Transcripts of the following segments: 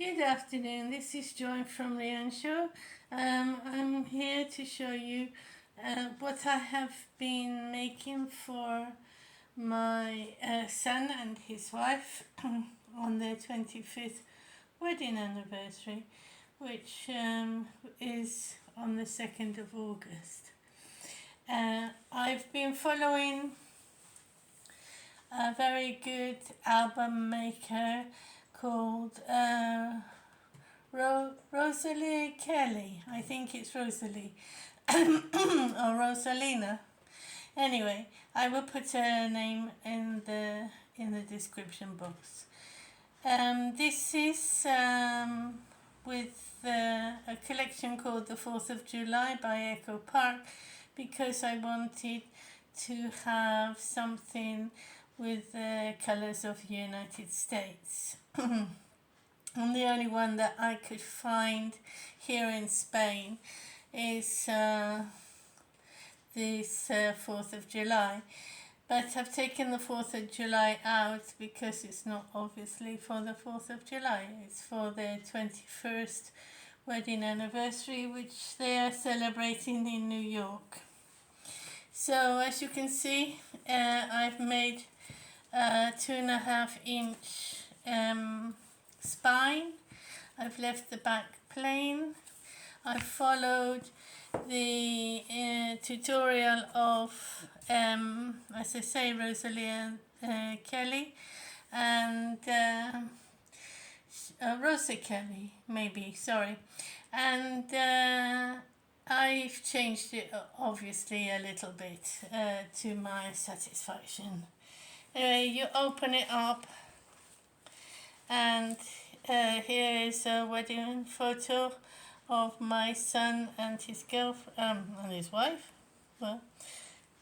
Good afternoon, this is Joy from Leanne Show. I'm here to show you what I have been making for my son and his wife on their 25th wedding anniversary, which is on the 2nd of August. I've been following a very good album maker called Rosa Kelly. I think it's Rosalie or Rosalina. Anyway, I will put her name in the description box. This is with a collection called the 4th of July by Echo Park, because I wanted to have something with the colours of the United States. And the only one that I could find here in Spain is this 4th of July. But I've taken the 4th of July out because it's not obviously for the 4th of July. It's for their 21st wedding anniversary, which they are celebrating in New York. So as you can see, I've made a 2.5-inch spine. I've left the back plain. I followed the tutorial of, as I say, Rosa Kelly and Rosa Kelly, maybe, sorry. And I've changed it obviously a little bit to my satisfaction. You open it up, and here is a wedding photo of my son and his girlfriend and his wife. Well,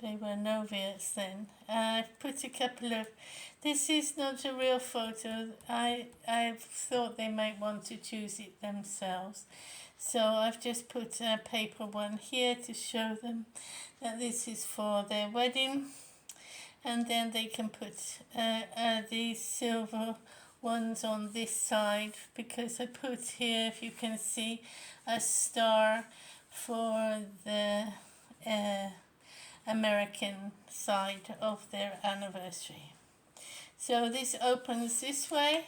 they were novices then. I've put a couple of. This is not a real photo. I thought they might want to choose it themselves, so I've just put a paper one here to show them that this is for their wedding, and then they can put these silver ones on this side, because I put here, if you can see, a star for the American side of their anniversary. So this opens this way,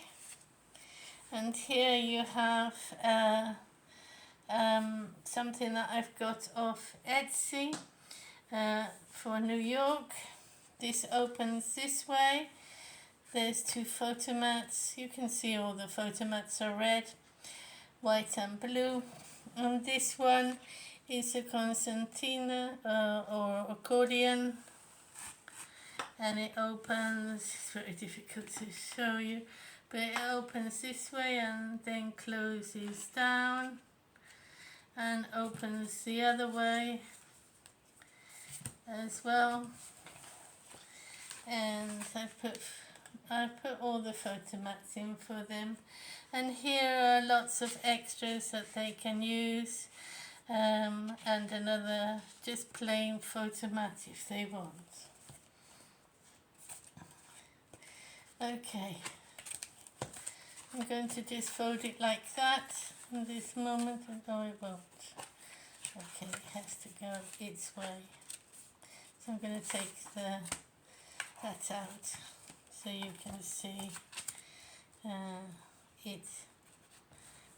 and here you have something that I've got off Etsy for New York. This opens this way. There's 2 photo mats. You can see all the photo mats are red, white and blue. And this one is a concertina or accordion. And it opens, it's very difficult to show you, but it opens this way and then closes down and opens the other way as well. And I put all the photo mats in for them, and here are lots of extras that they can use, and another just plain photo mat if they want. Okay, I'm going to just fold it like that in this moment, and no, it won't. Okay, it has to go its way. So I'm going to take that out so you can see it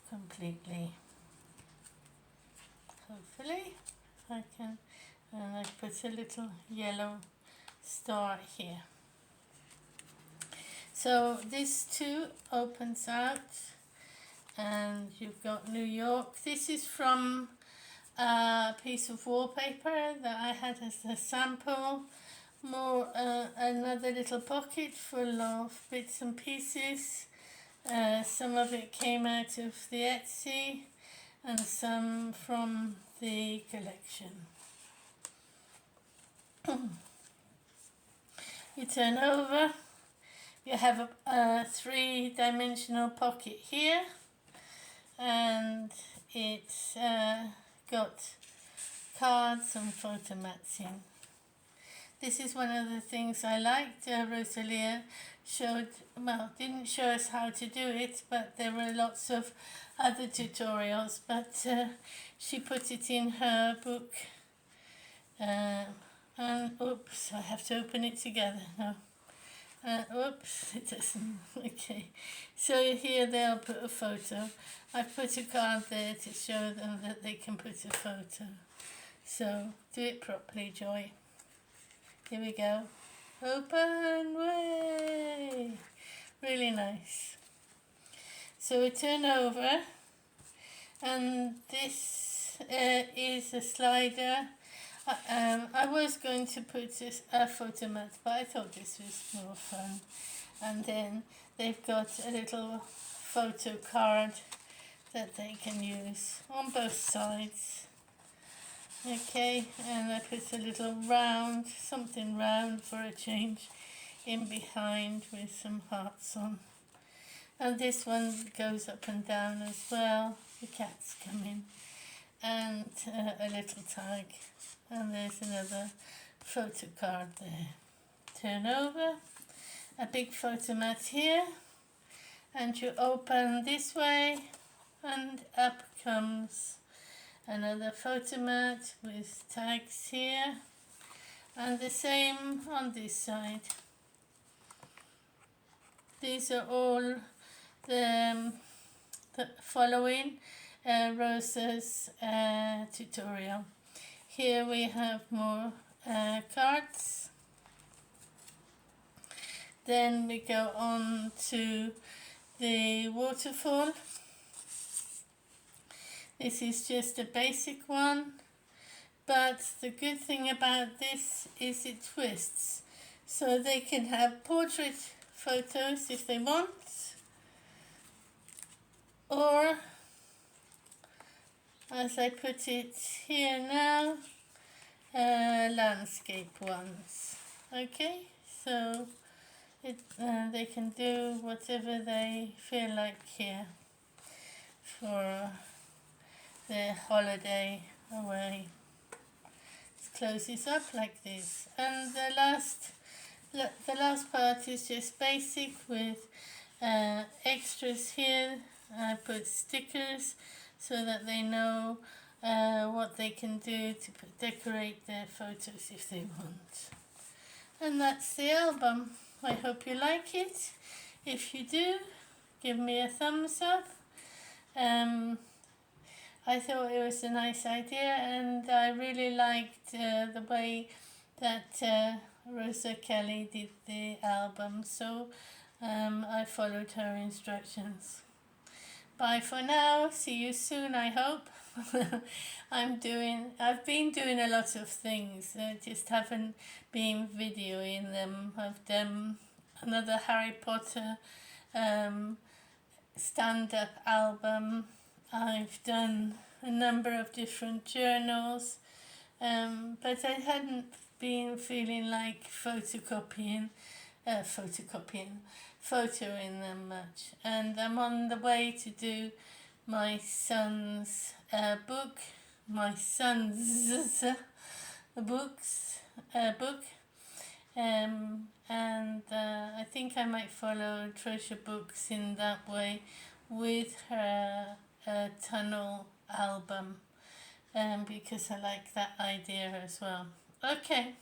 completely. Hopefully I can, and I put a little yellow star here. So this too opens out, and you've got New York. This is from a piece of wallpaper that I had as a sample. More another little pocket full of bits and pieces. Some of it came out of the Etsy and some from the collection. You turn over, you have a 3-dimensional pocket here, and it's got cards and photo mats in. This is one of the things I liked. Rosalia didn't show us how to do it, but there were lots of other tutorials, but she put it in her book. And oops, I have to open it together now. Oops, it doesn't. Okay, so here they'll put a photo. I've put a card there to show them that they can put a photo. So do it properly, Joy. Here we go. Open, way! Really nice. So we turn over, and this is a slider. I was going to put a photo mat, but I thought this was more fun. And then they've got a little photo card that they can use on both sides. Okay, and I put a little round, something round for a change, in behind with some hearts on. And this one goes up and down as well. The cat's coming. And a little tag. And there's another photo card there. Turn over. A big photo mat here. And you open this way. And up comes another photo mat with tags here. And the same on this side. These are all the following Rosa's tutorial. Here we have more cards. Then we go on to the waterfall. This is just a basic one, but the good thing about this is it twists, so they can have portrait photos if they want, or as I put it here now, landscape ones. Okay, so they can do whatever they feel like here for their holiday away. Let's close this up like this, and the last part is just basic with extras here. I put stickers so that they know what they can do to decorate their photos if they want. And that's the album. I hope you like it. If you do, give me a thumbs up. I thought it was a nice idea, and I really liked the way that Rosa Kelly did the album, so I followed her instructions. Bye for now. See you soon, I hope. I've been doing a lot of things. I just haven't been videoing them. I've done another Harry Potter stand-up album. I've done a number of different journals, but I hadn't been feeling like photoing them much. And I'm on the way to do my son's book, and I think I might follow Treasure Books in that way with her tunnel album, because I like that idea as well. Okay,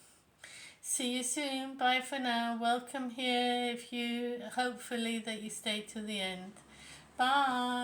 see you soon. Bye for now. Welcome here hopefully that you stay to the end. Bye.